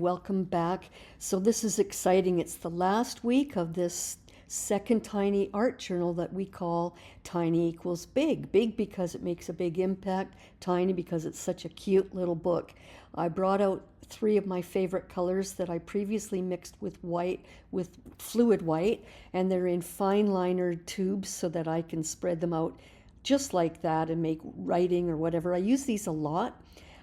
welcome back. So this is exciting. It's the last week of this second tiny art journal that we call Tiny Equals Big. Big because it makes a big impact, tiny because it's such a cute little book. I brought out 3 of my favorite colors that I previously mixed with white, with fluid white, and they're in fine liner tubes so that I can spread them out just like that and make writing or whatever. I use these a lot.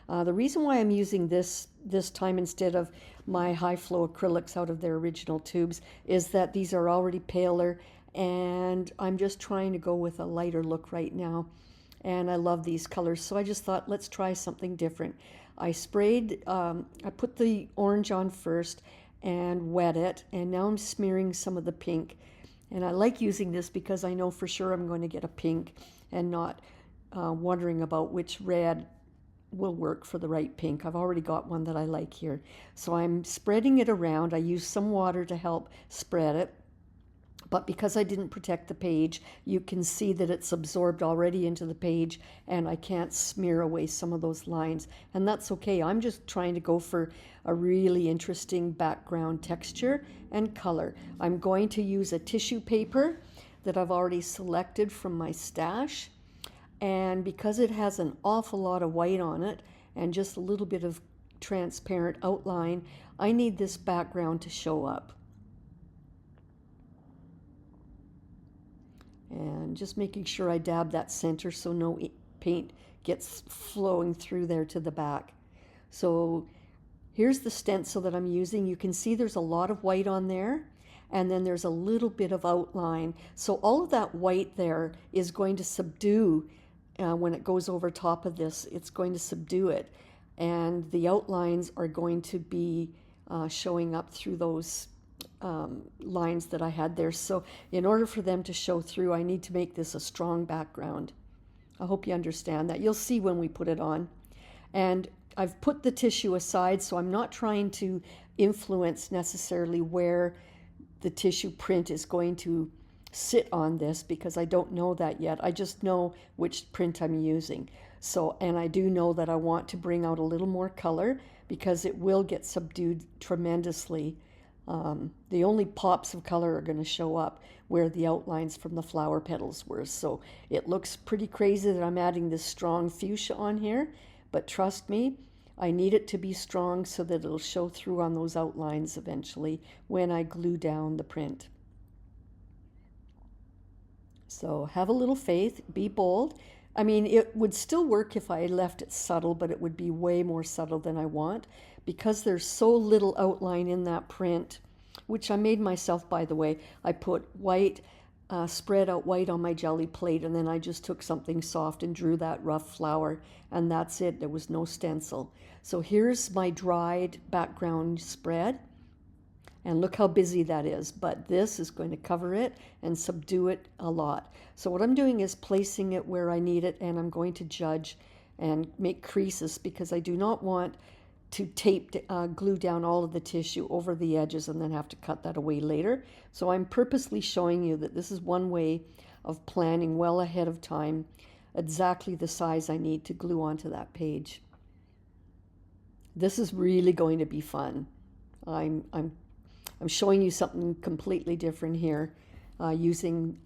The reason why I'm using this time instead of my high flow acrylics out of their original tubes is that these are already paler, and I'm just trying to go with a lighter look right now. And I love these colors, so I just thought, let's try something different. I sprayed, I put the orange on first and wet it, and now I'm smearing some of the pink. And I like using this because I know for sure I'm going to get a pink and not wondering about which red will work for the right pink. I've already got one that I like here. So I'm spreading it around. I use some water to help spread it. But because I didn't protect the page, you can see that it's absorbed already into the page, and I can't smear away some of those lines. And that's okay. I'm just trying to go for a really interesting background texture and color. I'm going to use a tissue paper that I've already selected from my stash. And because it has an awful lot of white on it and just a little bit of transparent outline, I need this background to show up. And just making sure I dab that center so no paint gets flowing through there to the back. So here's the stencil that I'm using. You can see there's a lot of white on there, and then there's a little bit of outline. So all of that white there is going to subdue when it goes over top of this, it's going to subdue it. And the outlines are going to be showing up through those lines that I had there. So in order for them to show through, I need to make this a strong background. I hope you understand that. You'll see when we put it on. And I've put the tissue aside, so I'm not trying to influence necessarily where the tissue print is going to sit on this, because I don't know that yet. I just know which print I'm using. So, and I do know that I want to bring out a little more color because it will get subdued tremendously. The only pops of color are going to show up where the outlines from the flower petals were. So it looks pretty crazy that I'm adding this strong fuchsia on here, but trust me, I need it to be strong so that it'll show through on those outlines eventually when I glue down the print. So have a little faith, be bold. I mean, it would still work if I left it subtle, but it would be way more subtle than I want because there's so little outline in that print, which I made myself, by the way. I put white, spread out white on my jelly plate, and then I just took something soft and drew that rough flower, and that's it. There was no stencil. So here's my dried background spread. And look how busy that is, but this is going to cover it and subdue it a lot. So what I'm doing is placing it where I need it, and I'm going to judge and make creases because I do not want to glue down all of the tissue over the edges and then have to cut that away later. So I'm purposely showing you that this is one way of planning well ahead of time exactly the size I need to glue onto that page. This is really going to be fun. I'm showing you something completely different here using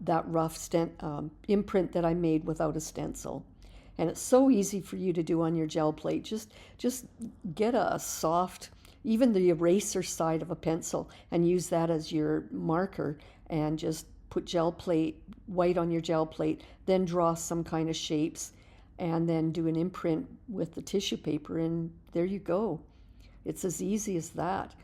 that rough imprint that I made without a stencil. And it's so easy for you to do on your gel plate. Just get a soft, even the eraser side of a pencil, and use that as your marker and just put gel plate, white on your gel plate, then draw some kind of shapes and then do an imprint with the tissue paper, and there you go. It's as easy as that.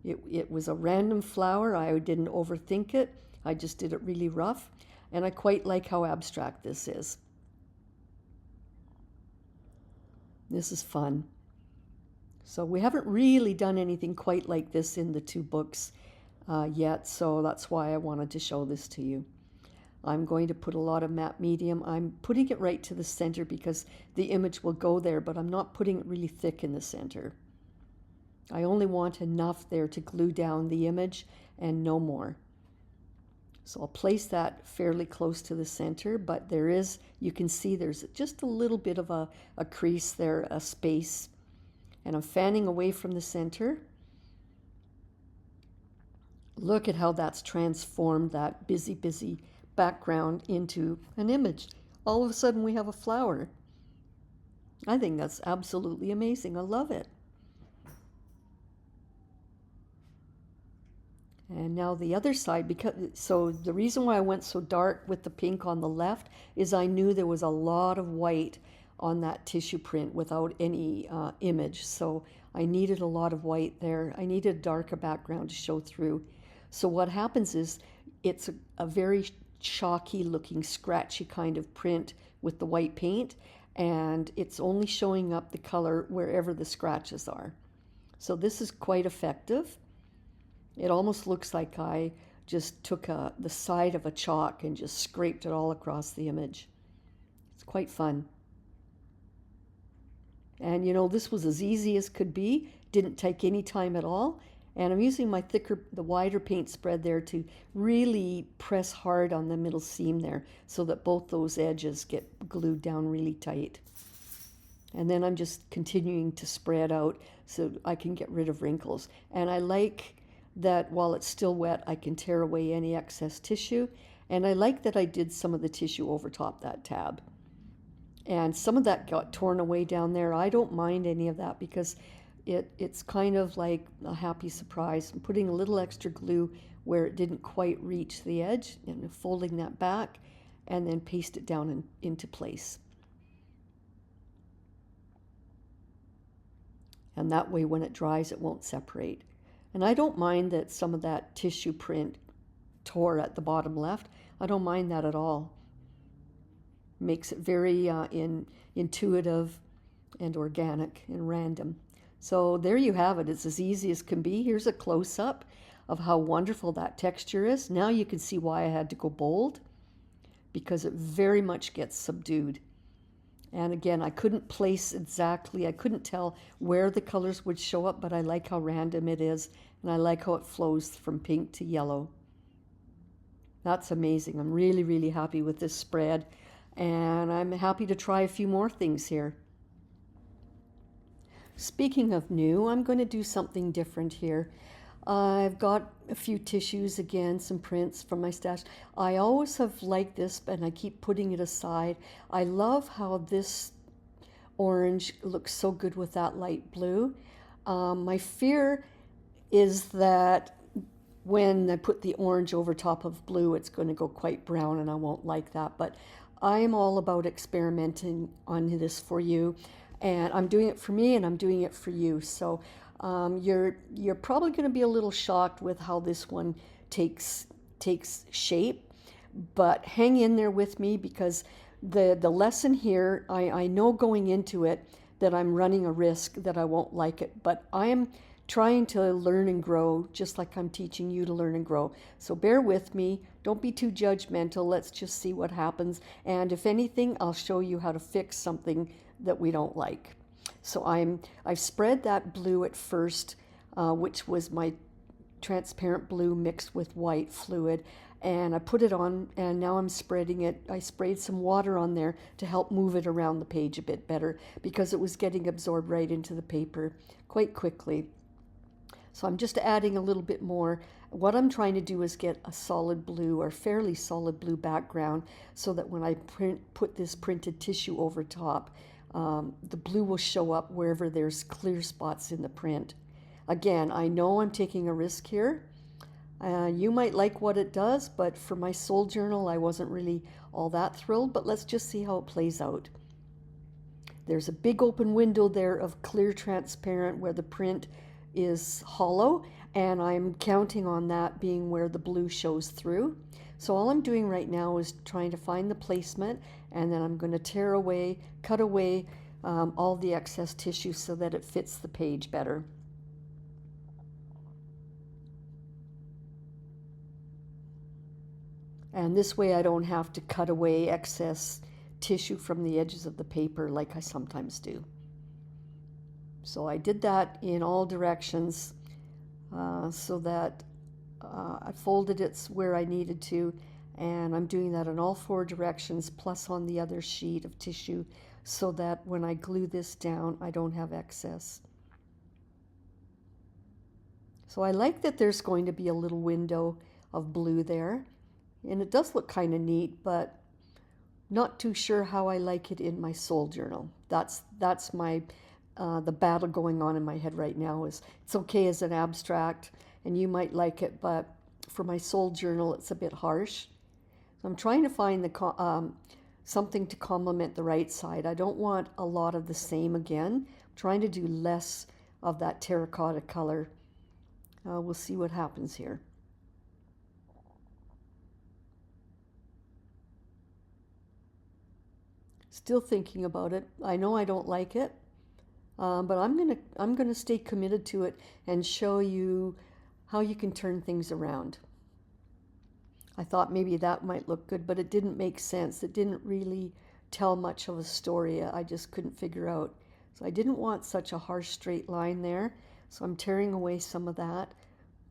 It was a random flower. I didn't overthink it. I just did it really rough, and I quite like how abstract this is. This is fun. So we haven't really done anything quite like this in the 2 books yet, so that's why I wanted to show this to you. I'm going to put a lot of matte medium. I'm putting it right to the center because the image will go there, but I'm not putting it really thick in the center. I only want enough there to glue down the image and no more. So I'll place that fairly close to the center, but there is, you can see there's just a little bit of a crease there, a space And I'm fanning away from the center. Look at how that's transformed that busy, busy background into an image. All of a sudden we have a flower. I think that's absolutely amazing. I love it. And now the other side, so the reason why I went so dark with the pink on the left is I knew there was a lot of white on that tissue print without any image. So I needed a lot of white there. I needed a darker background to show through. So what happens is it's a very chalky looking, scratchy kind of print with the white paint, and it's only showing up the color wherever the scratches are. So this is quite effective. It almost looks like I just took the side of a chalk and just scraped it all across the image. It's quite fun. And you know, this was as easy as could be. Didn't take any time at all. And I'm using my the wider paint spread there to really press hard on the middle seam there so that both those edges get glued down really tight. And then I'm just continuing to spread out so I can get rid of wrinkles. And I like that while it's still wet, I can tear away any excess tissue. And I like that I did some of the tissue over top that tab. And some of that got torn away down there. I don't mind any of that because it's kind of like a happy surprise. I'm putting a little extra glue where it didn't quite reach the edge and folding that back and then paste it down into place. And that way when it dries, it won't separate. And I don't mind that some of that tissue print tore at the bottom left. I don't mind that at all. Makes it very intuitive and organic and random. So there you have it. It's as easy as can be. Here's a close-up of how wonderful that texture is. Now you can see why I had to go bold, because it very much gets subdued. And again, I couldn't place exactly, I couldn't tell where the colors would show up, but I like how random it is, and I like how it flows from pink to yellow. That's amazing. I'm really, really happy with this spread, and I'm happy to try a few more things here. Speaking of new, I'm going to do something different here. I've got a few tissues again, some prints from my stash. I always have liked this, and I keep putting it aside. I love how this orange looks so good with that light blue. My fear is that when I put the orange over top of blue, it's going to go quite brown, and I won't like that. But I'm all about experimenting on this for you. And I'm doing it for me, and I'm doing it for you. So you're probably going to be a little shocked with how this one takes shape, but hang in there with me, because the lesson here, I know going into it that I'm running a risk that I won't like it, but I am trying to learn and grow just like I'm teaching you to learn and grow. So bear with me. Don't be too judgmental. Let's just see what happens. And if anything, I'll show you how to fix something that we don't like. So I've spread that blue at first, which was my transparent blue mixed with white fluid, and I put it on, and now I'm spreading it. I sprayed some water on there to help move it around the page a bit better, because it was getting absorbed right into the paper quite quickly. So I'm just adding a little bit more. What I'm trying to do is get a solid blue or fairly solid blue background so that when I put this printed tissue over top, the blue will show up wherever there's clear spots in the print. Again, I know I'm taking a risk here. You might like what it does, but for my soul journal, I wasn't really all that thrilled, but let's just see how it plays out. There's a big open window there of clear transparent where the print is hollow, and I'm counting on that being where the blue shows through. So all I'm doing right now is trying to find the placement, and then I'm going to tear away, cut away all the excess tissue so that it fits the page better. And this way I don't have to cut away excess tissue from the edges of the paper like I sometimes do. So I did that in all directions so that I folded it where I needed to, and I'm doing that in all four directions plus on the other sheet of tissue so that when I glue this down I don't have excess. So I like that there's going to be a little window of blue there. And it does look kind of neat, but not too sure how I like it in my soul journal. That's my the battle going on in my head right now. Is it's okay as an abstract, and you might like it, but for my soul journal, it's a bit harsh. So I'm trying to find something to complement the right side. I don't want a lot of the same again. I'm trying to do less of that terracotta color. We'll see what happens here. Still thinking about it. I know I don't like it, but I'm gonna stay committed to it and show you how you can turn things around. I thought maybe that might look good, but it didn't make sense. It didn't really tell much of a story. I just couldn't figure out. So I didn't want such a harsh straight line there. So I'm tearing away some of that.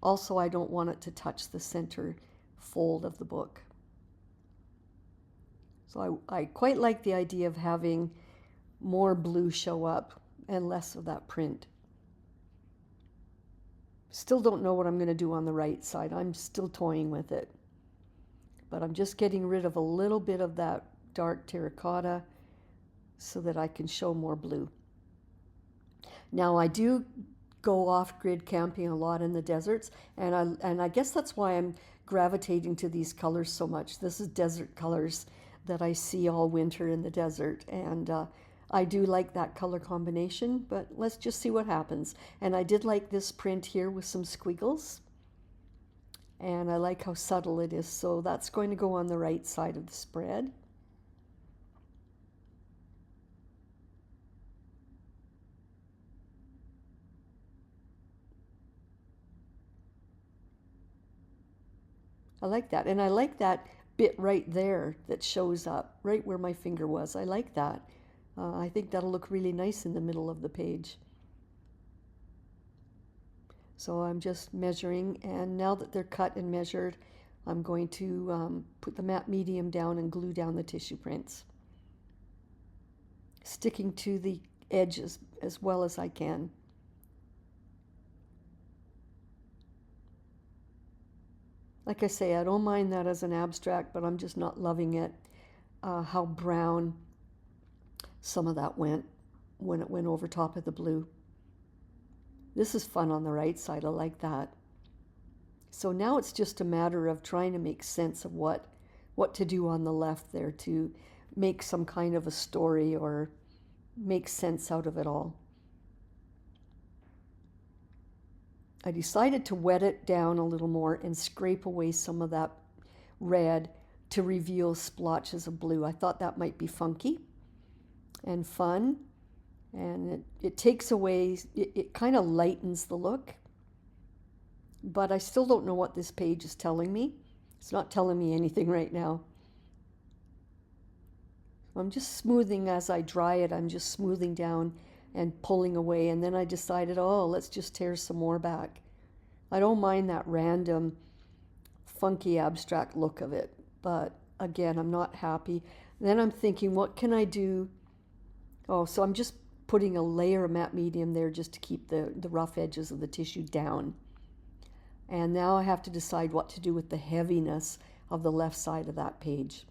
Also, I don't want it to touch the center fold of the book. So I quite like the idea of having more blue show up and less of that print. Still don't know what I'm going to do on the right side. I'm still toying with it. But I'm just getting rid of a little bit of that dark terracotta so that I can show more blue. Now I do go off-grid camping a lot in the deserts, and I guess that's why I'm gravitating to these colors so much. This is desert colors that I see all winter in the desert, and I do like that color combination, but let's just see what happens. And I did like this print here with some squiggles, and I like how subtle it is, so that's going to go on the right side of the spread. I like that, and I like that bit right there that shows up right where my finger was. I like that. I think that'll look really nice in the middle of the page. So I'm just measuring, and now that they're cut and measured, I'm going to put the matte medium down and glue down the tissue prints, sticking to the edges as well as I can. Like I say, I don't mind that as an abstract, but I'm just not loving it, how brown some of that went when it went over top of the blue. This is fun on the right side. I like that. So now it's just a matter of trying to make sense of what to do on the left there to make some kind of a story or make sense out of it all. I decided to wet it down a little more and scrape away some of that red to reveal splotches of blue. I thought that might be funky and fun, and it takes away, it kind of lightens the look, but I still don't know what this page is telling me. It's not telling me anything right now. I'm just smoothing as I dry it. I'm just smoothing down and pulling away, and then I decided, oh, let's just tear some more back. I don't mind that random funky abstract look of it, but again, I'm not happy. Then I'm thinking, what can I do? Oh, so I'm just putting a layer of matte medium there just to keep the rough edges of the tissue down. And now I have to decide what to do with the heaviness of the left side of that page.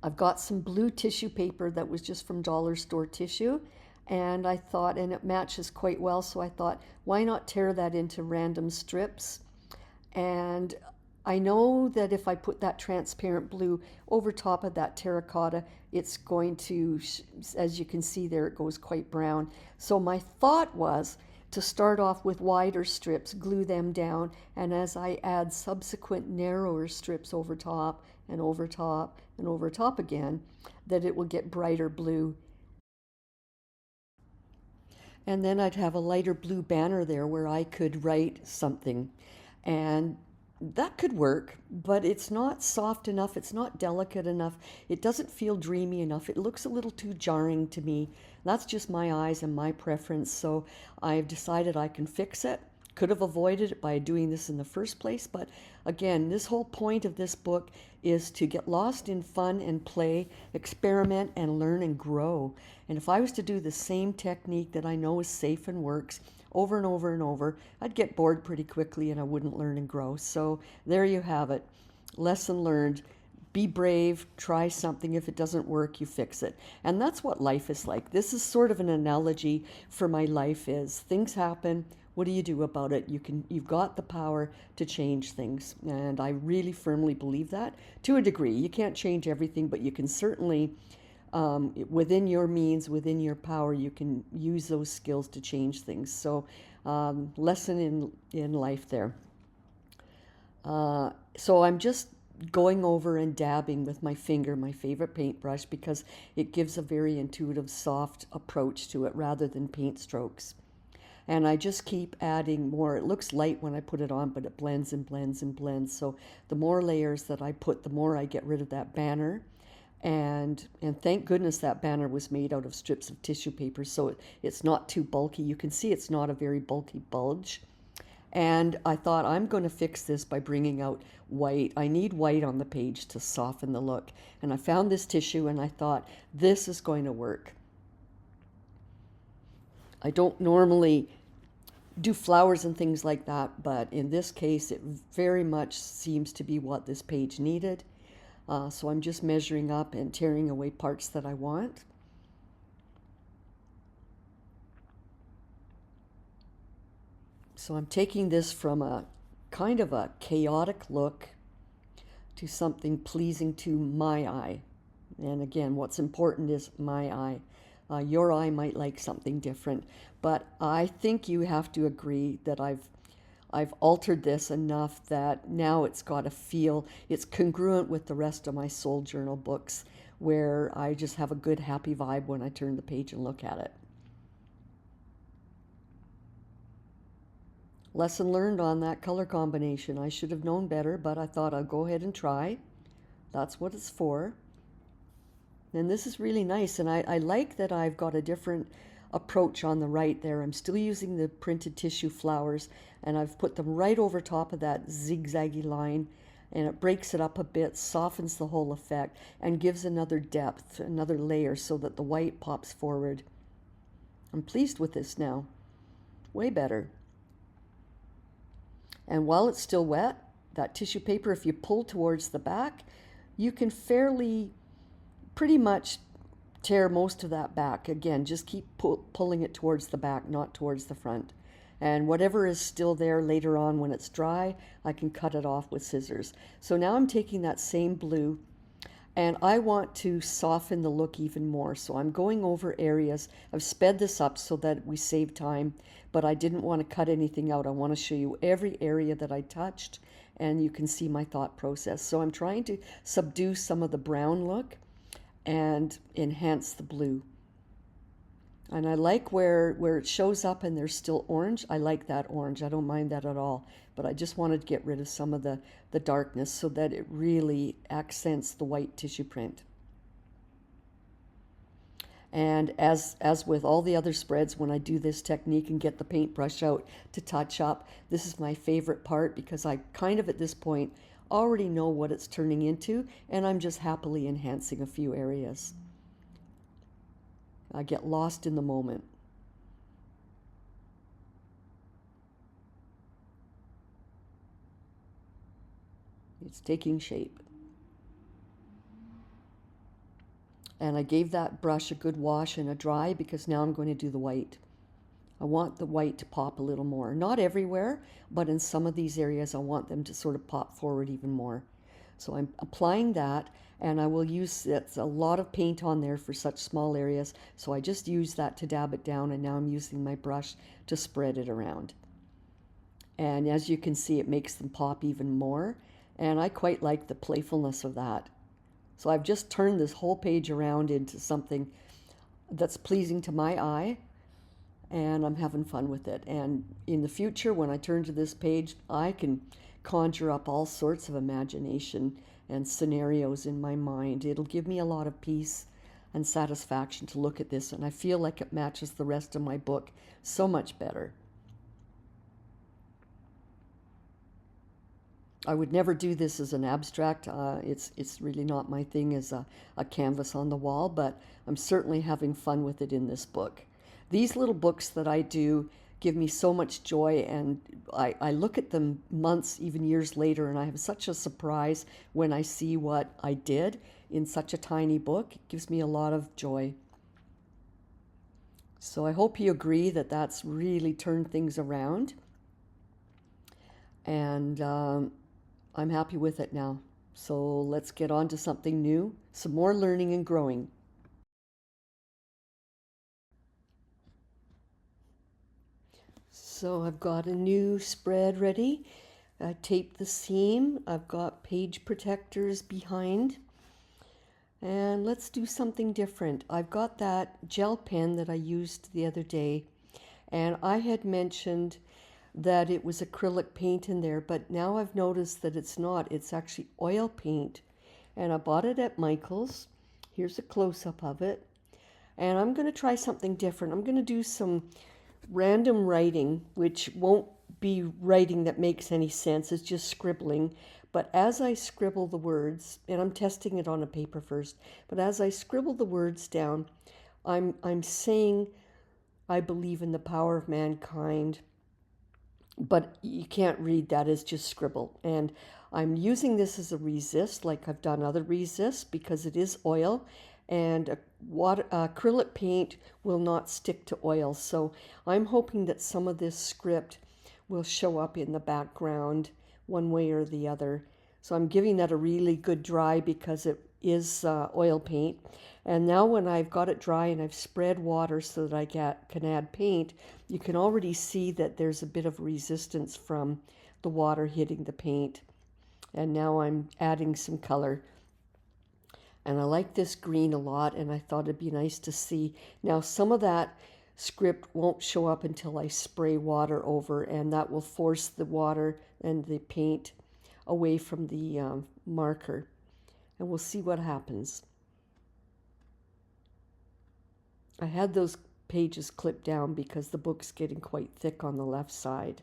I've got some blue tissue paper that was just from dollar store tissue, and I thought, and it matches quite well, so I thought, why not tear that into random strips? And I know that if I put that transparent blue over top of that terracotta, it's going to, as you can see there, it goes quite brown. So my thought was to start off with wider strips, glue them down, and as I add subsequent narrower strips over top and over top and over top again, that it will get brighter blue. And then I'd have a lighter blue banner there where I could write something. And that could work, but it's not soft enough, it's not delicate enough, it doesn't feel dreamy enough, it looks a little too jarring to me. That's just my eyes and my preference, so I've decided I can fix it. Could have avoided it by doing this in the first place, but again, this whole point of this book is to get lost in fun and play, experiment and learn and grow. And if I was to do the same technique that I know is safe and works over and over and over. I'd get bored pretty quickly and I wouldn't learn and grow. So there you have it. Lesson learned. Be brave, try something. If it doesn't work, you fix it. And that's what life is like. This is sort of an analogy for my life is things happen. What do you do about it? You've got the power to change things. And I really firmly believe that to a degree. You can't change everything, but you can certainly, within your means, within your power, you can use those skills to change things. So lesson in life there. So I'm just going over and dabbing with my finger, my favorite paintbrush, because it gives a very intuitive, soft approach to it rather than paint strokes. And I just keep adding more. It looks light when I put it on, but it blends and blends and blends. So the more layers that I put, the more I get rid of that banner. And thank goodness that banner was made out of strips of tissue paper, so it's not too bulky. You can see it's not a very bulky bulge. And I thought, I'm going to fix this by bringing out white. I need white on the page to soften the look. And I found this tissue and I thought, this is going to work. I don't normally do flowers and things like that, but in this case, it very much seems to be what this page needed. So I'm just measuring up and tearing away parts that I want. So I'm taking this from a kind of a chaotic look to something pleasing to my eye. And again, what's important is my eye. Your eye might like something different, but I think you have to agree that I've altered this enough that now it's got a feel. It's congruent with the rest of my soul journal books, where I just have a good, happy vibe when I turn the page and look at it. Lesson learned on that color combination. I should have known better, but I thought I'll go ahead and try. That's what it's for. And this is really nice, and I like that I've got a different approach on the right there. I'm still using the printed tissue flowers, and I've put them right over top of that zigzaggy line, and it breaks it up a bit, softens the whole effect, and gives another depth, another layer, so that the white pops forward. I'm pleased with this now. Way better. And while it's still wet, that tissue paper, if you pull towards the back, you can pretty much tear most of that back. Again, just keep pulling it towards the back, not towards the front. And whatever is still there later on when it's dry, I can cut it off with scissors. So now I'm taking that same blue, and I want to soften the look even more. So I'm going over areas. I've sped this up so that we save time, but I didn't want to cut anything out. I want to show you every area that I touched, and you can see my thought process. So I'm trying to subdue some of the brown look and enhance the blue. And I like where it shows up and there's still orange. I like that orange. I don't mind that at all. But I just wanted to get rid of some of the darkness so that it really accents the white tissue print. And as with all the other spreads, when I do this technique and get the paintbrush out to touch up, this is my favorite part, because I kind of at this point already know what it's turning into, and I'm just happily enhancing a few areas. I get lost in the moment. It's taking shape. And I gave that brush a good wash and a dry, because now I'm going to do the white. I want the white to pop a little more. Not everywhere, but in some of these areas I want them to sort of pop forward even more. So I'm applying that, and I will use, it's a lot of paint on there for such small areas, so I just use that to dab it down, and now I'm using my brush to spread it around. And as you can see, it makes them pop even more, and I quite like the playfulness of that. So I've just turned this whole page around into something that's pleasing to my eye, and I'm having fun with it. And in the future, when I turn to this page, I can conjure up all sorts of imagination and scenarios in my mind. It'll give me a lot of peace and satisfaction to look at this, and I feel like it matches the rest of my book so much better. I would never do this as an abstract. It's really not my thing as a canvas on the wall, but I'm certainly having fun with it in this book. These little books that I do give me so much joy. And I look at them months, even years later, and I have such a surprise when I see what I did in such a tiny book. It gives me a lot of joy. So I hope you agree that that's really turned things around. And I'm happy with it now. So let's get on to something new, some more learning and growing. So I've got a new spread ready. I taped the seam. I've got page protectors behind. And let's do something different. I've got that gel pen that I used the other day. And I had mentioned that it was acrylic paint in there, but now I've noticed that it's not. It's actually oil paint. And I bought it at Michael's. Here's a close-up of it. And I'm going to try something different. I'm going to do some random writing, which won't be writing that makes any sense. It's just scribbling. But as I scribble the words, and I'm testing it on a paper first, but as I scribble the words down, I'm saying I believe in the power of mankind, but you can't read that as just scribble. And I'm using this as a resist, like I've done other resists, because it is oil, and acrylic paint will not stick to oil. So I'm hoping that some of this script will show up in the background one way or the other. So I'm giving that a really good dry because it is oil paint. And now when I've got it dry and I've spread water so that I can add paint, you can already see that there's a bit of resistance from the water hitting the paint. And now I'm adding some color. And I like this green a lot, and I thought it'd be nice to see. Now, some of that script won't show up until I spray water over, and that will force the water and the paint away from the marker. And we'll see what happens. I had those pages clipped down because the book's getting quite thick on the left side.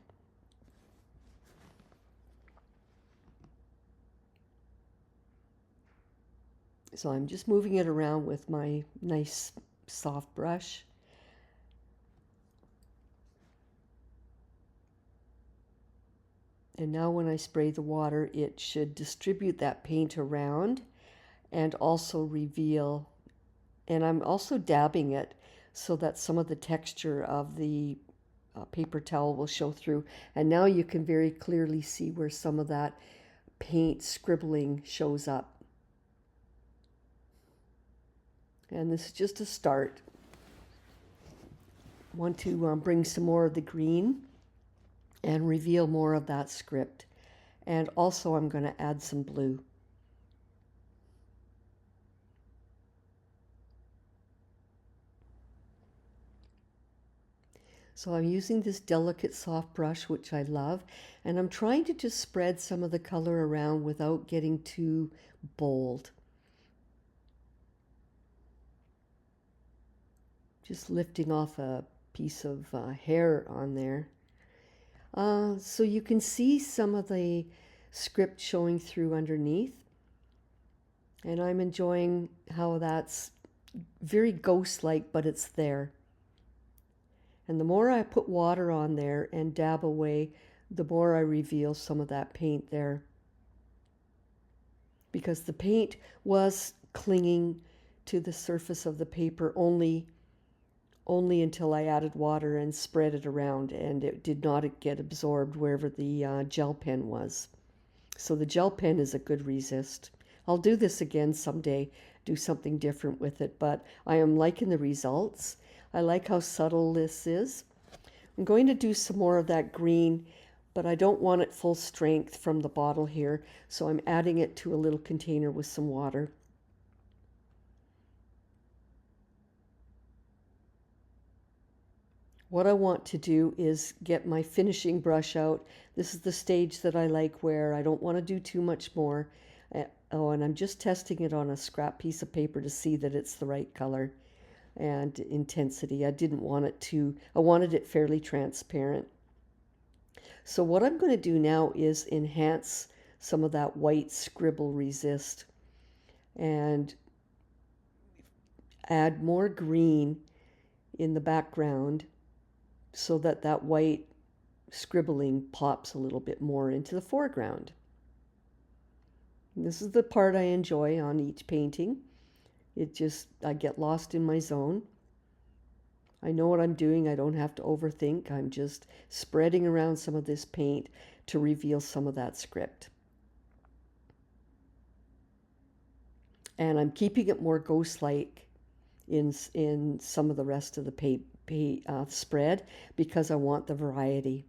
So I'm just moving it around with my nice soft brush. And now when I spray the water, it should distribute that paint around and also reveal. And I'm also dabbing it so that some of the texture of the paper towel will show through. And now you can very clearly see where some of that paint scribbling shows up. And this is just a start. I want to bring some more of the green and reveal more of that script. And also I'm going to add some blue. So I'm using this delicate soft brush, which I love, and I'm trying to just spread some of the color around without getting too bold. Just lifting off a piece of hair on there. So you can see some of the script showing through underneath. And I'm enjoying how that's very ghost-like, but it's there. And the more I put water on there and dab away, the more I reveal some of that paint there. Because the paint was clinging to the surface of the paper only until I added water and spread it around, and it did not get absorbed wherever the gel pen was. So the gel pen is a good resist. I'll do this again someday, do something different with it, but I am liking the results. I like how subtle this is. I'm going to do some more of that green, but I don't want it full strength from the bottle here, so I'm adding it to a little container with some water. What I want to do is get my finishing brush out. This is the stage that I like where I don't want to do too much more. Oh, and I'm just testing it on a scrap piece of paper to see that it's the right color and intensity. I wanted it fairly transparent. So what I'm going to do now is enhance some of that white scribble resist and add more green in the background so that that white scribbling pops a little bit more into the foreground. And this is the part I enjoy on each painting. I get lost in my zone. I know what I'm doing. I don't have to overthink. I'm just spreading around some of this paint to reveal some of that script. And I'm keeping it more ghost-like in some of the rest of the spread because I want the variety.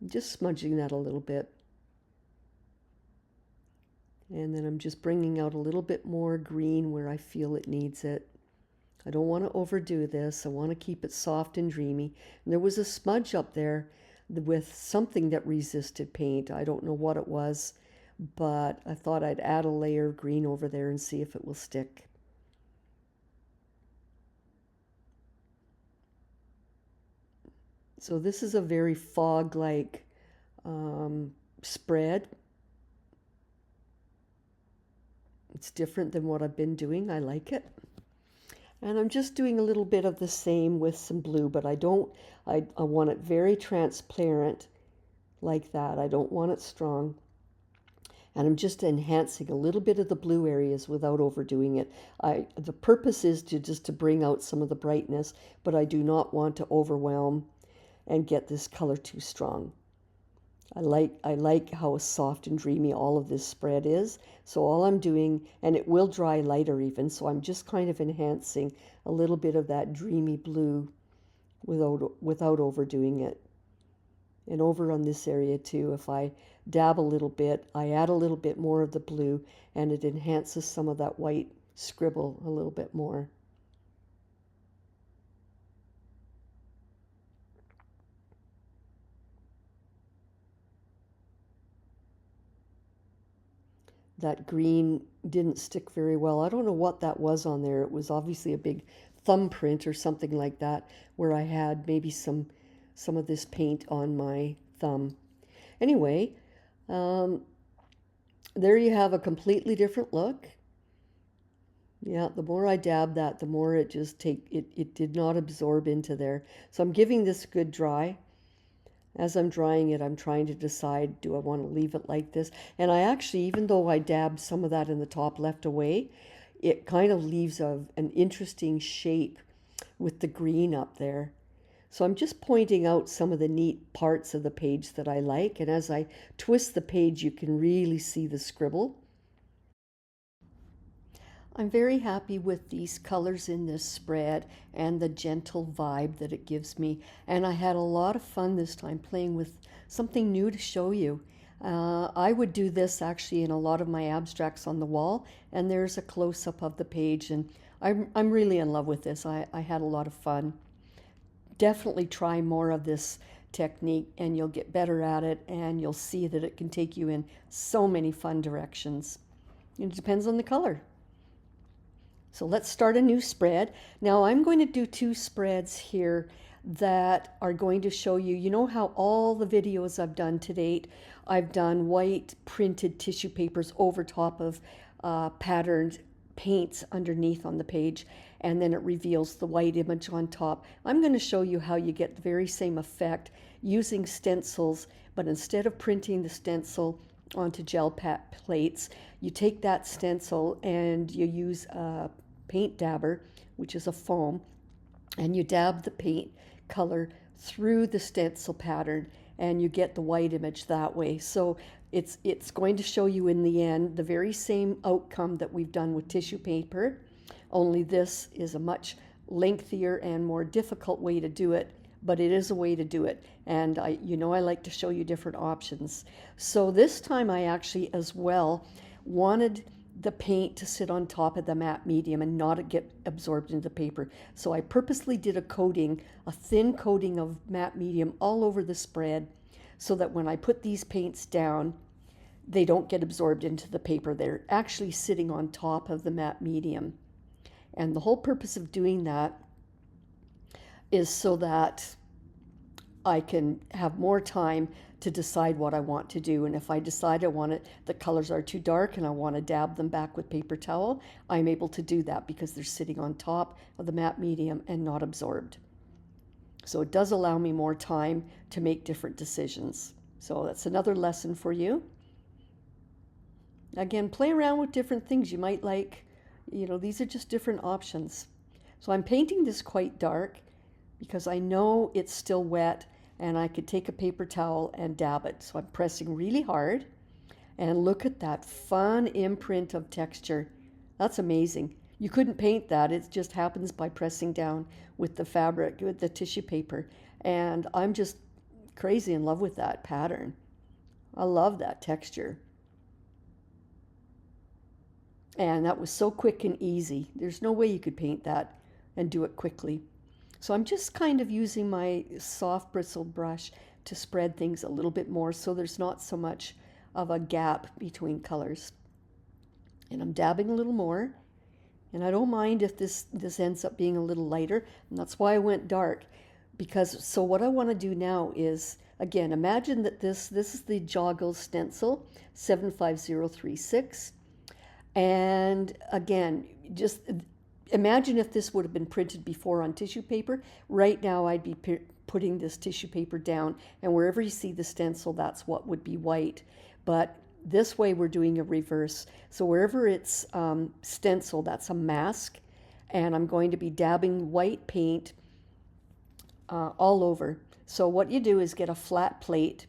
Just smudging that a little bit. And then I'm just bringing out a little bit more green where I feel it needs it. I don't want to overdo this. I want to keep it soft and dreamy. And there was a smudge up there with something that resisted paint. I don't know what it was, but I thought I'd add a layer of green over there and see if it will stick. So this is a very fog-like spread. It's different than what I've been doing. I like it. And I'm just doing a little bit of the same with some blue, but I want it very transparent like that. I don't want it strong. And I'm just enhancing a little bit of the blue areas without overdoing it. The purpose is to bring out some of the brightness, but I do not want to overwhelm and get this color too strong. I like how soft and dreamy all of this spread is. So all I'm doing, and it will dry lighter even, so I'm just kind of enhancing a little bit of that dreamy blue without overdoing it. And over on this area too, if I dab a little bit, I add a little bit more of the blue, and it enhances some of that white scribble a little bit more. That green didn't stick very well. I don't know what that was on there. It was obviously a big thumbprint or something like that, where I had maybe some of this paint on my thumb. Anyway, there you have a completely different look. Yeah, the more I dab that, the more it did not absorb into there. So I'm giving this a good dry. As I'm drying it, I'm trying to decide, do I want to leave it like this? And I actually, even though I dabbed some of that in the top left away, it kind of leaves an interesting shape with the green up there. So I'm just pointing out some of the neat parts of the page that I like. And as I twist the page, you can really see the scribble. I'm very happy with these colors in this spread and the gentle vibe that it gives me. And I had a lot of fun this time playing with something new to show you. I would do this actually in a lot of my abstracts on the wall, and there's a close-up of the page, and I'm really in love with this. I had a lot of fun. Definitely try more of this technique and you'll get better at it, and you'll see that it can take you in so many fun directions. It depends on the color. So let's start a new spread. Now I'm going to do two spreads here that are going to show you, you know how all the videos I've done to date, I've done white printed tissue papers over top of patterned paints underneath on the page, and then it reveals the white image on top. I'm going to show you how you get the very same effect using stencils, but instead of printing the stencil onto gel plates, you take that stencil and you use a paint dabber, which is a foam, and you dab the paint color through the stencil pattern, and you get the white image that way. So it's going to show you in the end the very same outcome that we've done with tissue paper, only this is a much lengthier and more difficult way to do it, but it is a way to do it. And I like to show you different options. So this time I actually as well wanted the paint to sit on top of the matte medium and not get absorbed into the paper. So I purposely did a thin coating of matte medium all over the spread, so that when I put these paints down, they don't get absorbed into the paper. They're actually sitting on top of the matte medium. And the whole purpose of doing that is so that I can have more time to decide what I want to do. And if I decide the colors are too dark and I want to dab them back with paper towel, I'm able to do that because they're sitting on top of the matte medium and not absorbed. So it does allow me more time to make different decisions. So that's another lesson for you. Again, play around with different things you might like. These are just different options. So I'm painting this quite dark because I know it's still wet and I could take a paper towel and dab it. So I'm pressing really hard, and look at that fun imprint of texture. That's amazing. You couldn't paint that. It just happens by pressing down with the fabric, with the tissue paper. And I'm just crazy in love with that pattern. I love that texture. And that was so quick and easy. There's no way you could paint that and do it quickly. So I'm just kind of using my soft bristled brush to spread things a little bit more so there's not so much of a gap between colors. And I'm dabbing a little more. And I don't mind if this ends up being a little lighter. And that's why I went dark. So what I want to do now is, again, imagine that this is the Joggle stencil 75036. And again, just imagine if this would have been printed before on tissue paper. Right now I'd be putting this tissue paper down, and wherever you see the stencil, that's what would be white. But this way we're doing a reverse. So wherever it's stencil, that's a mask, and I'm going to be dabbing white paint all over. So what you do is get a flat plate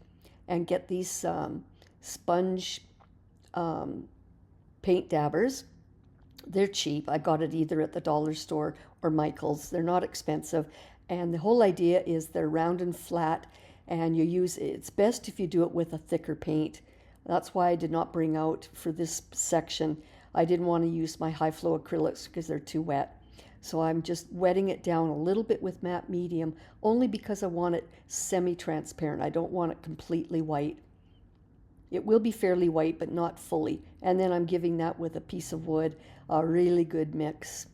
and get these sponge paint dabbers. They're cheap. I got it either at the dollar store or Michael's. They're not expensive. And the whole idea is they're round and flat, and it's best if you do it with a thicker paint. That's why I did not bring out for this section. I didn't want to use my high flow acrylics because they're too wet. So I'm just wetting it down a little bit with matte medium, only because I want it semi-transparent. I don't want it completely white. It will be fairly white, but not fully. And then I'm giving that with a piece of wood, a really good mix.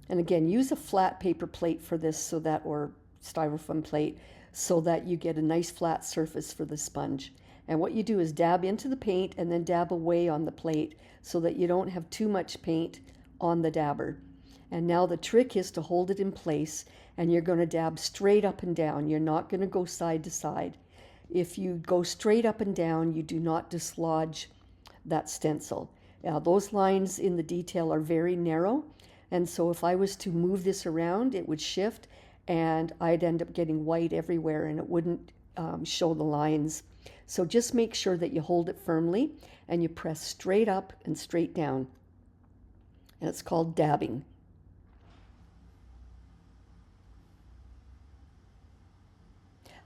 And again, use a flat paper plate for this or styrofoam plate, so that you get a nice flat surface for the sponge. And what you do is dab into the paint and then dab away on the plate so that you don't have too much paint on the dabber. And now the trick is to hold it in place, and you're going to dab straight up and down. You're not going to go side to side. If you go straight up and down, you do not dislodge that stencil. Now, those lines in the detail are very narrow, and so if I was to move this around, it would shift, and I'd end up getting white everywhere, and it wouldn't show the lines. So just make sure that you hold it firmly, and you press straight up and straight down. And it's called dabbing.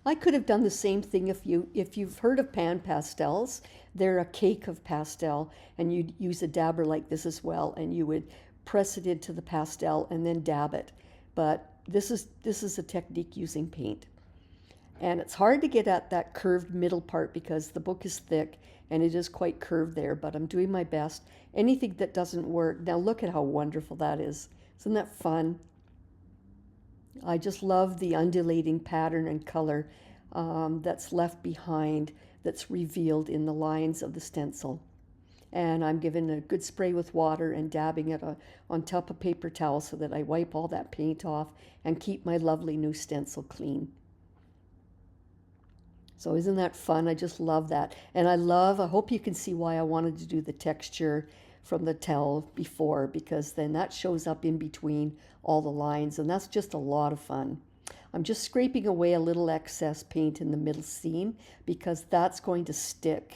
I could have done the same thing if you've heard of pan pastels. They're a cake of pastel, and you'd use a dabber like this as well, and you would press it into the pastel and then dab it. But this is a technique using paint. And it's hard to get at that curved middle part because the book is thick and it is quite curved there, but I'm doing my best. Anything that doesn't work, now look at how wonderful that is. Isn't that fun? I just love the undulating pattern and color that's left behind, that's revealed in the lines of the stencil. And I'm giving a good spray with water and dabbing it on top of paper towel so that I wipe all that paint off and keep my lovely new stencil clean. So isn't that fun? I just love that. And I hope you can see why I wanted to do the texture from the towel before, because then that shows up in between all the lines, and that's just a lot of fun. I'm just scraping away a little excess paint in the middle seam because that's going to stick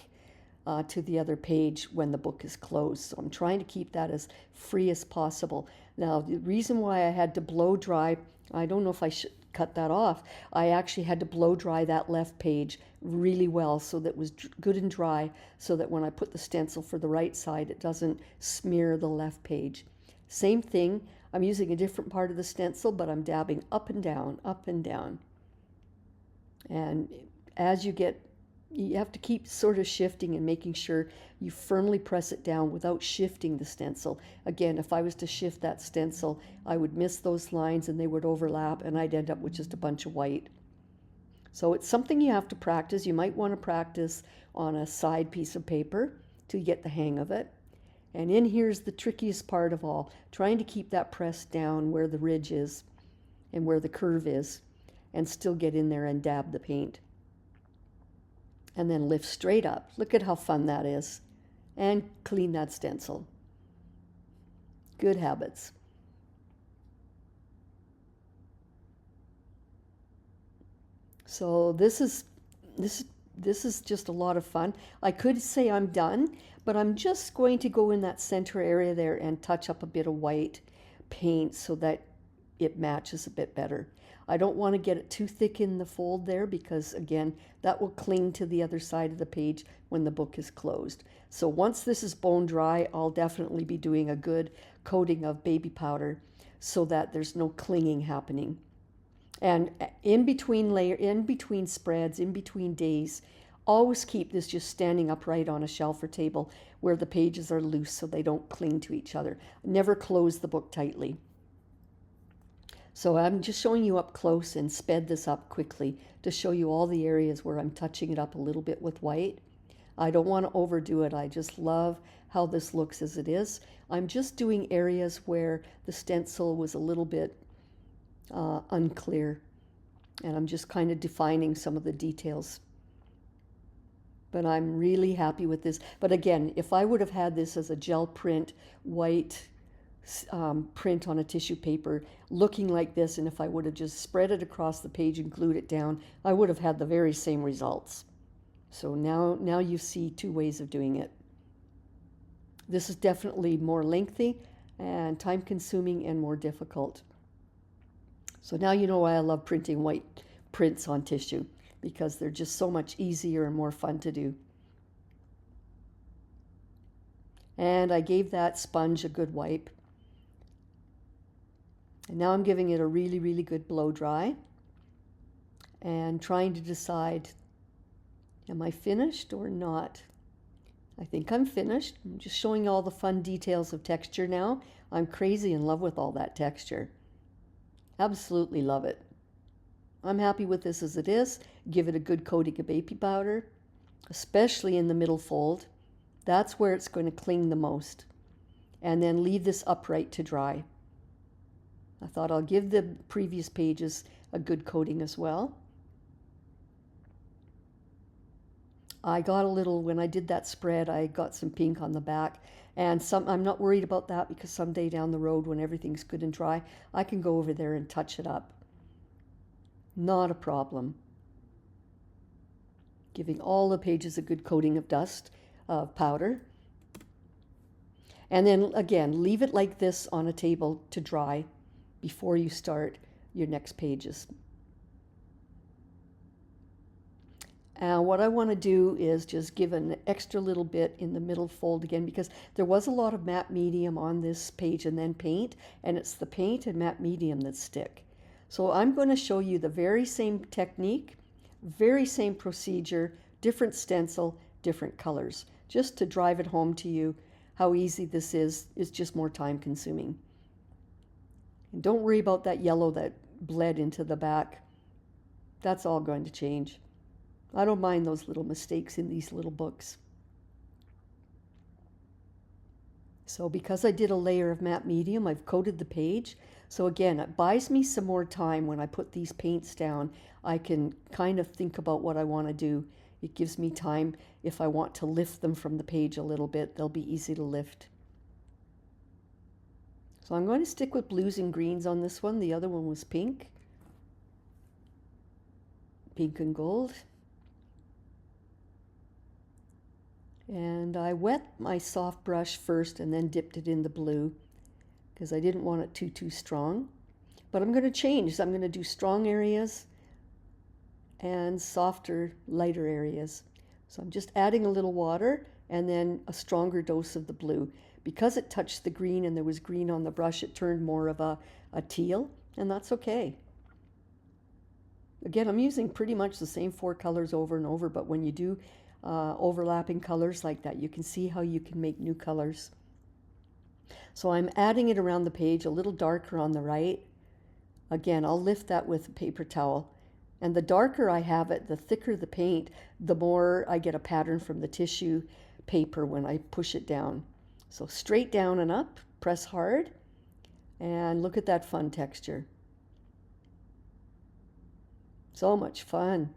to the other page when the book is closed. So I'm trying to keep that as free as possible. Now, the reason why I had to blow dry, I don't know if I should cut that off. I actually had to blow dry that left page really well so that it was good and dry, so that when I put the stencil for the right side, it doesn't smear the left page. Same thing, I'm using a different part of the stencil, but I'm dabbing up and down, up and down. And as you have to keep sort of shifting and making sure you firmly press it down without shifting the stencil. Again, if I was to shift that stencil, I would miss those lines and they would overlap, and I'd end up with just a bunch of white. So it's something you have to practice. You might want to practice on a side piece of paper till you get the hang of it. And in here's the trickiest part of all, trying to keep that press down where the ridge is and where the curve is, and still get in there and dab the paint. And then lift straight up. Look at how fun that is. And clean that stencil. Good habits. So this is just a lot of fun. I could say I'm done, but I'm just going to go in that center area there and touch up a bit of white paint so that it matches a bit better. I don't want to get it too thick in the fold there because, again, that will cling to the other side of the page when the book is closed. So once this is bone dry, I'll definitely be doing a good coating of baby powder so that there's no clinging happening. And in between spreads, in between days, always keep this just standing upright on a shelf or table where the pages are loose so they don't cling to each other. Never close the book tightly. So I'm just showing you up close and sped this up quickly to show you all the areas where I'm touching it up a little bit with white. I don't want to overdo it. I just love how this looks as it is. I'm just doing areas where the stencil was a little bit unclear, and I'm just kind of defining some of the details. But I'm really happy with this. But again, if I would have had this as a gel print, white print on a tissue paper looking like this, and if I would have just spread it across the page and glued it down, I would have had the very same results. So now you see two ways of doing it. This is definitely more lengthy and time consuming and more difficult. So now you know why I love printing white prints on tissue, because they're just so much easier and more fun to do. And I gave that sponge a good wipe. And now I'm giving it a really, really good blow dry and trying to decide, am I finished or not? I think I'm finished. I'm just showing all the fun details of texture now. I'm crazy in love with all that texture. Absolutely love it. I'm happy with this as it is. Give it a good coating of baby powder, especially in the middle fold. That's where it's going to cling the most. And then leave this upright to dry. I thought I'll give the previous pages a good coating as well. I got a little, when I did that spread, I got some pink on the back. And I'm not worried about that because someday down the road when everything's good and dry, I can go over there and touch it up. Not a problem. Giving all the pages a good coating of dust, of powder. And then again, leave it like this on a table to dry before you start your next pages. And what I want to do is just give an extra little bit in the middle fold again, because there was a lot of matte medium on this page and then paint, and it's the paint and matte medium that stick. So I'm going to show you the very same technique, very same procedure, different stencil, different colors, just to drive it home to you how easy this is. It's just more time consuming. And don't worry about that yellow that bled into the back. That's all going to change. I don't mind those little mistakes in these little books. So because I did a layer of matte medium, I've coated the page. So again, it buys me some more time when I put these paints down. I can kind of think about what I want to do. It gives me time if I want to lift them from the page a little bit. They'll be easy to lift. So I'm going to stick with blues and greens on this one. The other one was pink. Pink and gold. And I wet my soft brush first and then dipped it in the blue because I didn't want it too strong. But I'm going to change. I'm going to do strong areas and softer, lighter areas. So I'm just adding a little water and then a stronger dose of the blue. Because it touched the green and there was green on the brush, it turned more of a teal, and that's okay. Again, I'm using pretty much the same 4 colors over and over, but when you do overlapping colors like that, you can see how you can make new colors. So I'm adding it around the page, a little darker on the right. Again, I'll lift that with a paper towel And the darker I have it, the thicker the paint, the more I get a pattern from the tissue paper when I push it down. So straight down and up, press hard, and look at that fun texture. So much fun.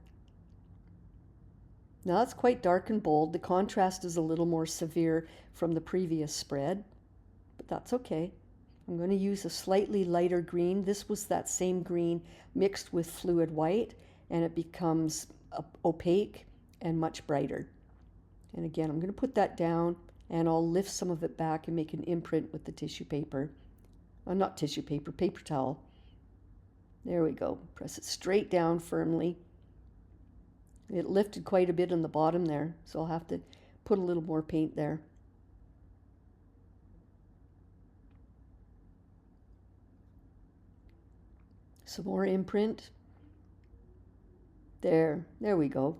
Now it's quite dark and bold. The contrast is a little more severe from the previous spread, but that's okay. I'm going to use a slightly lighter green. This was that same green mixed with fluid white, and it becomes opaque and much brighter. And again, I'm going to put that down, and I'll lift some of it back and make an imprint with the tissue paper. Not tissue paper, paper towel. There we go. Press it straight down firmly. It lifted quite a bit on the bottom there, so I'll have to put a little more paint there. Some more imprint. There we go.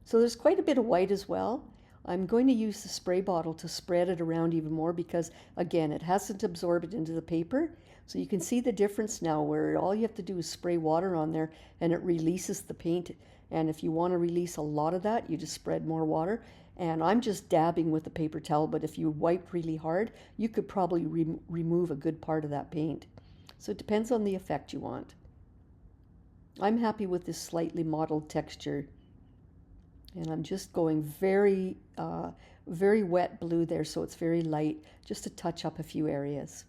So there's quite a bit of white as well. I'm going to use the spray bottle to spread it around even more because, again, it hasn't absorbed into the paper. So you can see the difference now where all you have to do is spray water on there and it releases the paint. And if you want to release a lot of that, you just spread more water. And I'm just dabbing with the paper towel, but if you wipe really hard, you could probably remove a good part of that paint. So it depends on the effect you want. I'm happy with this slightly mottled texture. And I'm just going very wet blue there, so it's very light, just to touch up a few areas.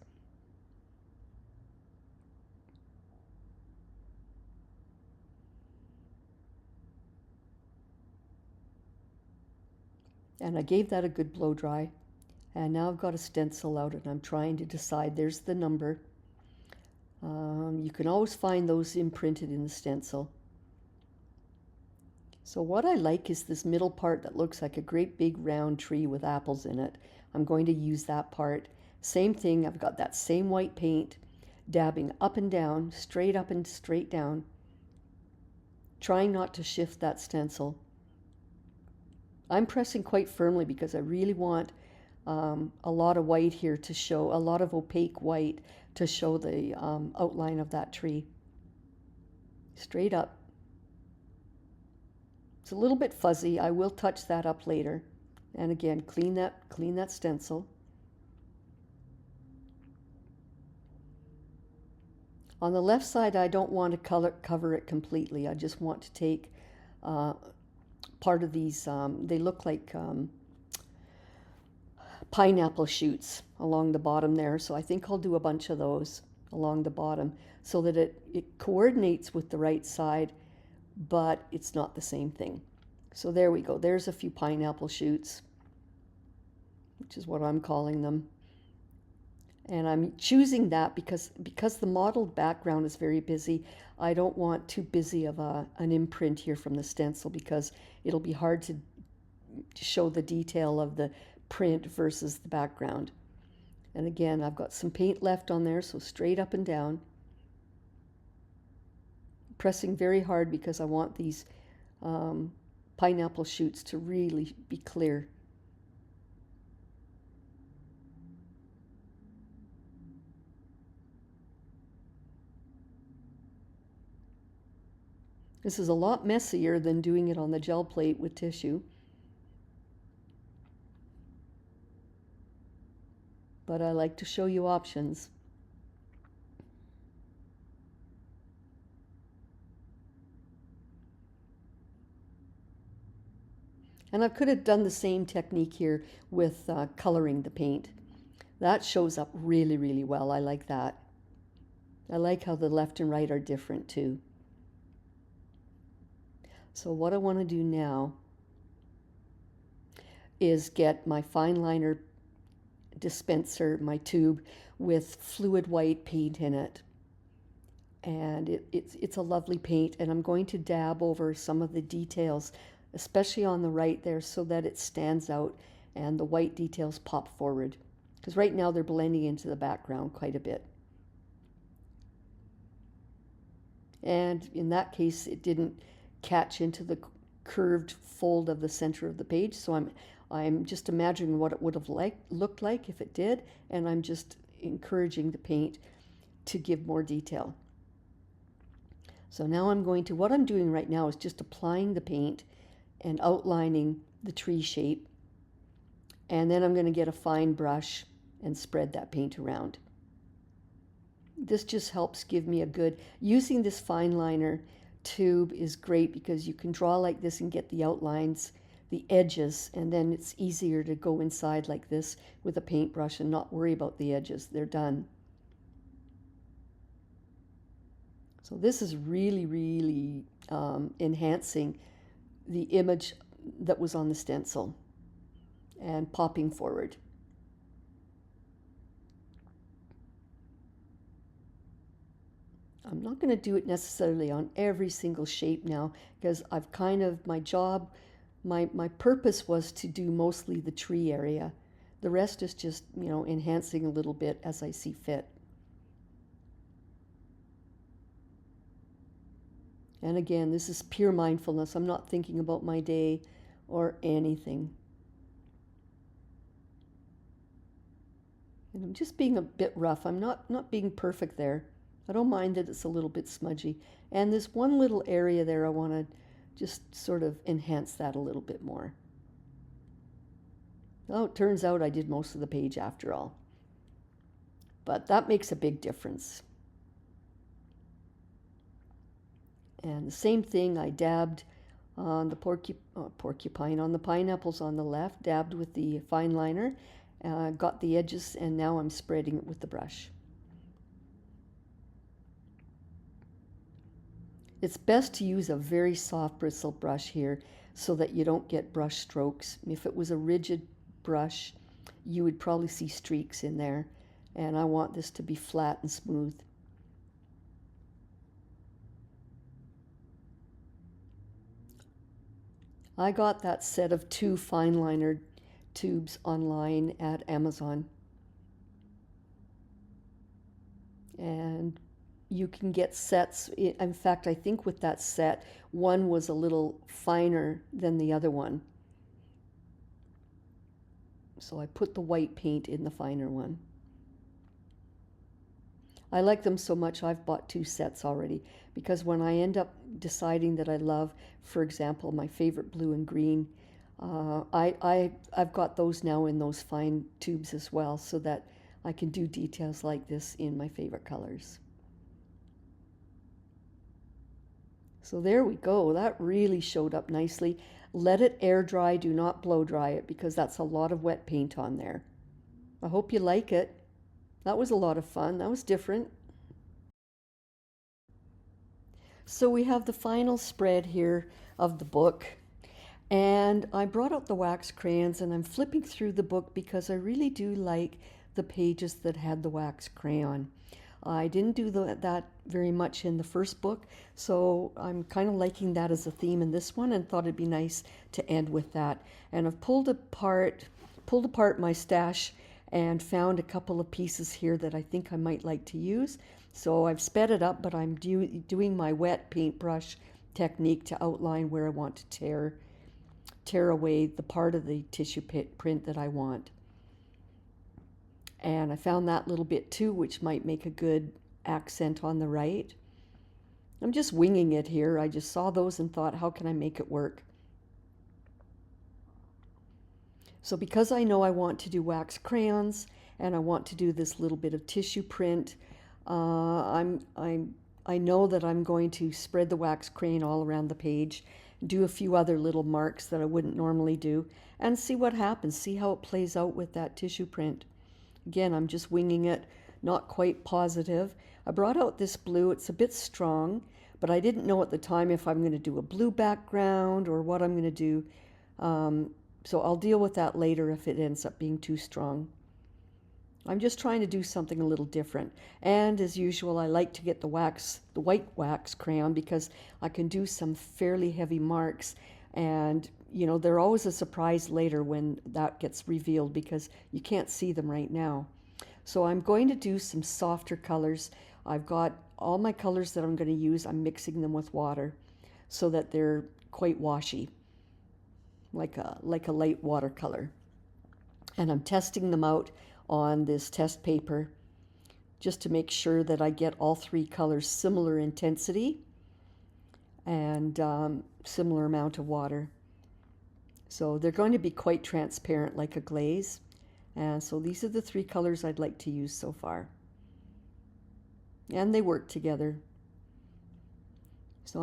And I gave that a good blow dry. And now I've got a stencil out and I'm trying to decide. There's the number. You can always find those imprinted in the stencil. So what I like is this middle part that looks like a great big round tree with apples in it. I'm going to use that part. Same thing, I've got that same white paint, dabbing up and down, straight up and straight down, trying not to shift that stencil. I'm pressing quite firmly because I really want a lot of white here to show, a lot of opaque white to show the outline of that tree. Straight up. It's a little bit fuzzy. I will touch that up later. And again, clean that stencil. On the left side, I don't want to cover it completely. I just want to take part of these, they look like pineapple shoots along the bottom there. So I think I'll do a bunch of those along the bottom so that it coordinates with the right side, but it's not the same thing. So there we go. There's a few pineapple shoots, which is what I'm calling them. And I'm choosing that because the modeled background is very busy. I don't want too busy of an imprint here from the stencil because it'll be hard to show the detail of the print versus the background. And again, I've got some paint left on there, so straight up and down. Pressing very hard because I want these pineapple shoots to really be clear. This is a lot messier than doing it on the gel plate with tissue. But I like to show you options. And I could have done the same technique here with coloring the paint. That shows up really, really well. I like that. I like how the left and right are different too. So what I want to do now is get my fine liner dispenser, my tube, with fluid white paint in it. And it's a lovely paint, and I'm going to dab over some of the details, especially on the right there, so that it stands out and the white details pop forward. Because right now they're blending into the background quite a bit. And in that case, it didn't catch into the curved fold of the center of the page, so I'm just imagining what it would have looked like if it did, and I'm just encouraging the paint to give more detail. So now what I'm doing right now is just applying the paint and outlining the tree shape. And then I'm going to get a fine brush and spread that paint around. This just helps give me using this fine liner tube is great because you can draw like this and get the outlines, the edges, and then it's easier to go inside like this with a paintbrush and not worry about the edges. They're done. So this is really, really enhancing the image that was on the stencil and popping forward. I'm not going to do it necessarily on every single shape now because I've my job, my purpose was to do mostly the tree area. The rest is just, enhancing a little bit as I see fit. And again, this is pure mindfulness. I'm not thinking about my day or anything. And I'm just being a bit rough. I'm not being perfect there. I don't mind that it's a little bit smudgy. And this one little area there, I want to just sort of enhance that a little bit more. Oh, it turns out I did most of the page after all. But that makes a big difference. And the same thing, I dabbed on the porcupine, on the pineapples on the left, dabbed with the fine liner, got the edges, and now I'm spreading it with the brush. It's best to use a very soft bristle brush here so that you don't get brush strokes. If it was a rigid brush, you would probably see streaks in there, and I want this to be flat and smooth. I got that set of 2 fine liner tubes online at Amazon. And you can get sets. In fact, I think with that set, one was a little finer than the other one. So I put the white paint in the finer one. I like them so much I've bought 2 sets already because when I end up deciding that I love, for example, my favorite blue and green, I've got those now in those fine tubes as well so that I can do details like this in my favorite colors. So there we go. That really showed up nicely. Let it air dry. Do not blow dry it because that's a lot of wet paint on there. I hope you like it. That was a lot of fun. That was different. So we have the final spread here of the book. And I brought out the wax crayons and I'm flipping through the book because I really do like the pages that had the wax crayon. I didn't do that very much in the first book, so I'm kind of liking that as a theme in this one and thought it'd be nice to end with that. And I've pulled apart my stash and found a couple of pieces here that I think I might like to use. So I've sped it up, but I'm doing my wet paintbrush technique to outline where I want to tear away the part of the tissue print that I want. And I found that little bit too, which might make a good accent on the right. I'm just winging it here. I just saw those and thought, how can I make it work? So because I know I want to do wax crayons and I want to do this little bit of tissue print, I know that I'm going to spread the wax crayon all around the page, do a few other little marks that I wouldn't normally do, and see what happens, see how it plays out with that tissue print. Again, I'm just winging it, not quite positive. I brought out this blue. It's a bit strong, but I didn't know at the time if I'm going to do a blue background or what I'm going to do. So I'll deal with that later if it ends up being too strong. I'm just trying to do something a little different. And as usual, I like to get the white wax crayon because I can do some fairly heavy marks. And they're always a surprise later when that gets revealed because you can't see them right now. So I'm going to do some softer colors. I've got all my colors that I'm going to use. I'm mixing them with water so that they're quite washy, like a light watercolor. And I'm testing them out on this test paper just to make sure that I get all 3 colors similar intensity. and similar amount of water. So they're going to be quite transparent like a glaze. And so these are the three colors I'd like to use so far. And they work together. So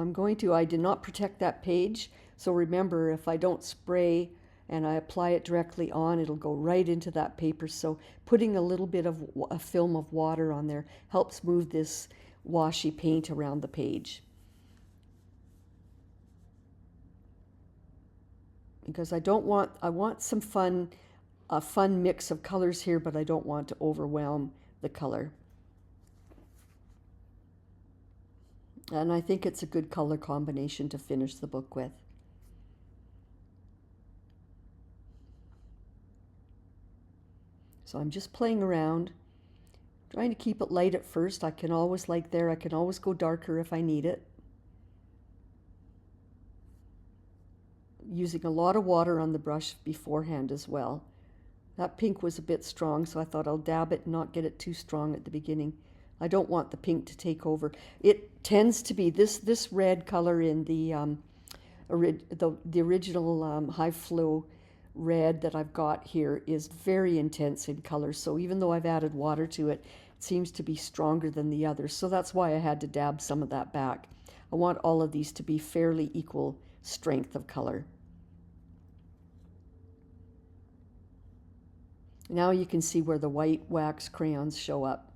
I did not protect that page. So remember, if I don't spray and I apply it directly on, it'll go right into that paper. So putting a little bit of a film of water on there helps move this washy paint around the page. Because I want some fun, a fun mix of colors here, but I don't want to overwhelm the color. And I think it's a good color combination to finish the book with. So I'm just playing around, trying to keep it light at first. I can always go darker if I need it. Using a lot of water on the brush beforehand as well. That pink was a bit strong, so I thought I'll dab it and not get it too strong at the beginning. I don't want the pink to take over. It tends to be this red color in the original high flow red that I've got here is very intense in color. So even though I've added water to it, it seems to be stronger than the others. So that's why I had to dab some of that back. I want all of these to be fairly equal strength of color. Now you can see where the white wax crayons show up.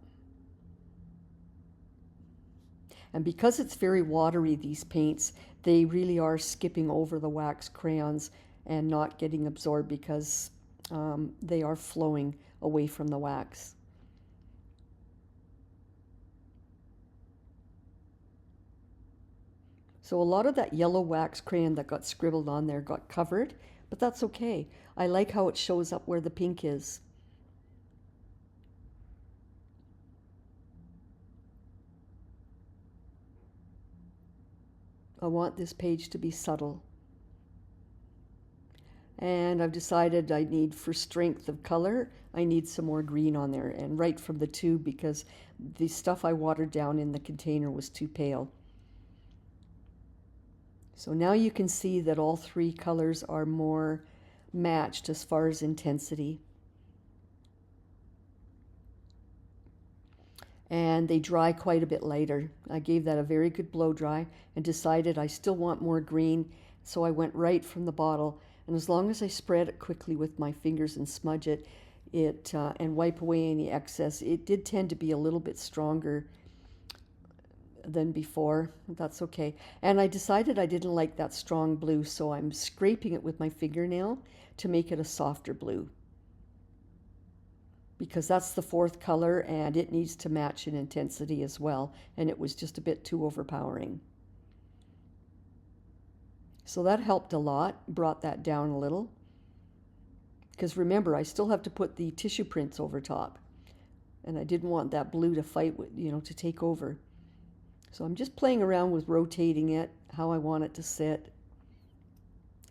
And because it's very watery, these paints, they really are skipping over the wax crayons and not getting absorbed because they are flowing away from the wax. So a lot of that yellow wax crayon that got scribbled on there got covered, but that's okay. I like how it shows up where the pink is. I want this page to be subtle. And I've decided I need, for strength of color, I need some more green on there, and right from the tube, because the stuff I watered down in the container was too pale. So now you can see that all three colors are more matched as far as intensity. And they dry quite a bit lighter. I gave that a very good blow dry and decided I still want more green, so I went right from the bottle. And as long as I spread it quickly with my fingers and smudge it, and wipe away any excess, it did tend to be a little bit stronger than before. That's okay. And I decided I didn't like that strong blue, so I'm scraping it with my fingernail to make it a softer blue, because that's the fourth color and it needs to match in intensity as well, and it was just a bit too overpowering. So that helped a lot, brought that down a little, because remember, I still have to put the tissue prints over top, and I didn't want that blue to fight with, to take over. So I'm just playing around with rotating it, how I want it to sit.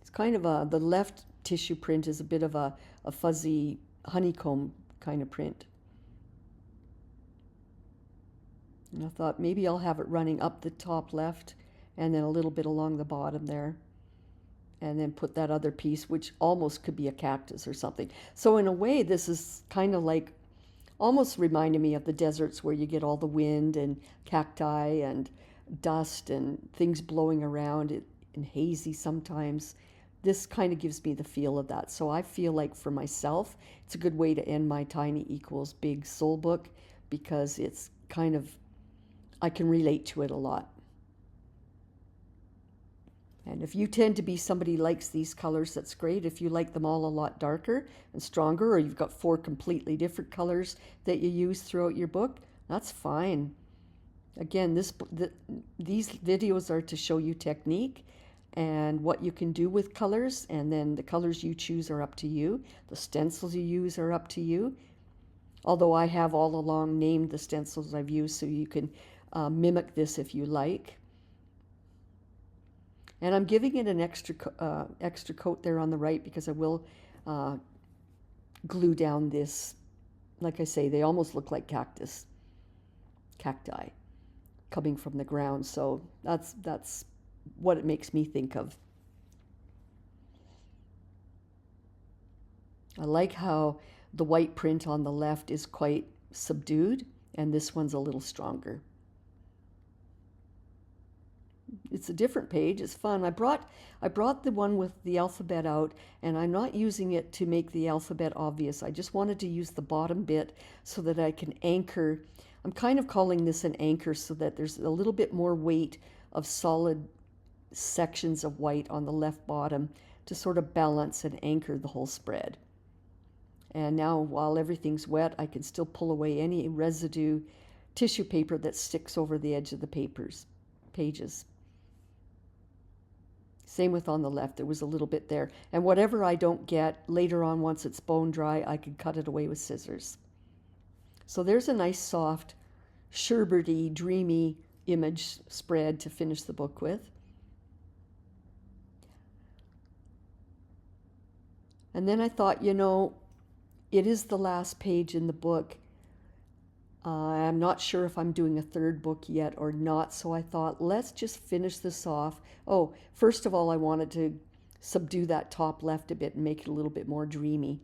It's kind of the left tissue print is a bit of a fuzzy honeycomb kind of print. And I thought maybe I'll have it running up the top left and then a little bit along the bottom there, and then put that other piece, which almost could be a cactus or something. So in a way, this is kind of like, almost reminded me of the deserts where you get all the wind and cacti and dust and things blowing around, and hazy sometimes. This kind of gives me the feel of that. So I feel like for myself, it's a good way to end my Tiny Equals Big Soul book, because it's kind of, I can relate to it a lot. And if you tend to be somebody who likes these colors, that's great. If you like them all a lot darker and stronger, or you've got 4 completely different colors that you use throughout your book, that's fine. Again, these videos are to show you technique and what you can do with colors, and then the colors you choose are up to you. The stencils you use are up to you. Although I have all along named the stencils I've used, so you can mimic this if you like. And I'm giving it an extra coat there on the right, because I will glue down this. Like I say, they almost look like cacti coming from the ground. So that's what it makes me think of. I like how the white print on the left is quite subdued, and this one's a little stronger. It's a different page. It's fun. I brought the one with the alphabet out, and I'm not using it to make the alphabet obvious. I just wanted to use the bottom bit so that I can anchor. I'm kind of calling this an anchor so that there's a little bit more weight of solid sections of white on the left bottom to sort of balance and anchor the whole spread. And now, while everything's wet, I can still pull away any residue tissue paper that sticks over the edge of the pages. Same with on the left, there was a little bit there. And whatever I don't get, later on, once it's bone dry, I can cut it away with scissors. So there's a nice, soft, sherbety, dreamy image spread to finish the book with. And then I thought, you know, it is the last page in the book. I'm not sure if I'm doing a third book yet or not, so I thought, let's just finish this off. Oh, first of all, I wanted to subdue that top left a bit and make it a little bit more dreamy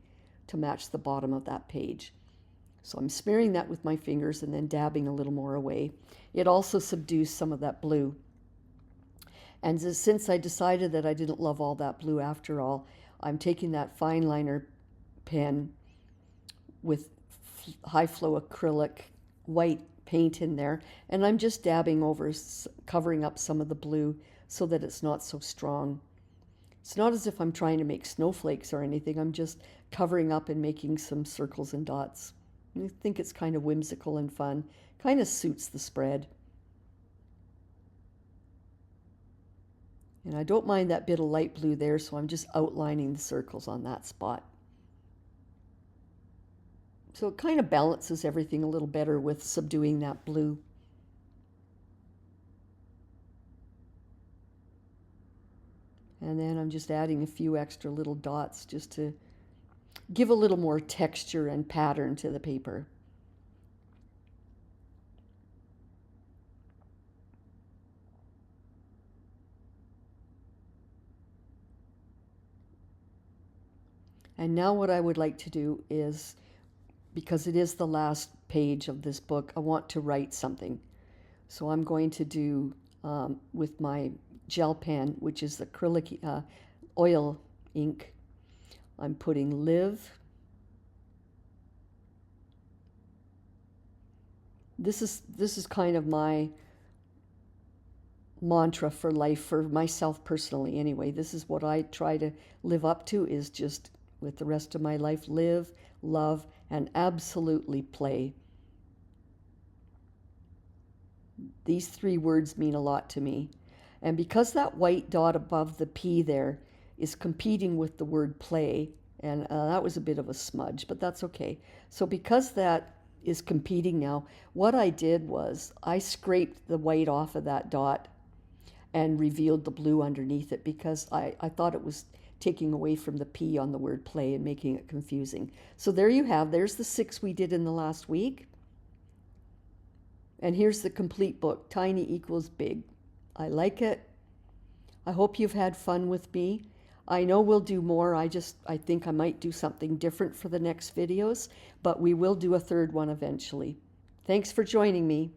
to match the bottom of that page. So I'm smearing that with my fingers and then dabbing a little more away. It also subdues some of that blue. And since I decided that I didn't love all that blue after all, I'm taking that fine liner pen with high flow acrylic white paint in there, and I'm just dabbing over, covering up some of the blue so that it's not so strong. It's not as if I'm trying to make snowflakes or anything. I'm just covering up and making some circles and dots. I think it's kind of whimsical and fun. Kind of suits the spread. And I don't mind that bit of light blue there, so I'm just outlining the circles on that spot. So it kind of balances everything a little better with subduing that blue. And then I'm just adding a few extra little dots just to give a little more texture and pattern to the paper. And now what I would like to do is, because it is the last page of this book, I want to write something. So I'm going to do, with my gel pen, which is acrylic oil ink, I'm putting live. This is kind of my mantra for life, for myself personally anyway. This is what I try to live up to, is just with the rest of my life, live, love, and absolutely play. These three words mean a lot to me. And because that white dot above the P there is competing with the word play, and that was a bit of a smudge, but that's okay. So because that is competing now, what I did was I scraped the white off of that dot and revealed the blue underneath it, because I thought it was taking away from the P on the word play and making it confusing. So there you have, there's the 6 we did in the last week. And here's the complete book, Tiny Equals Big. I like it. I hope you've had fun with me. I know we'll do more. I think I might do something different for the next videos, but we will do a third one eventually. Thanks for joining me.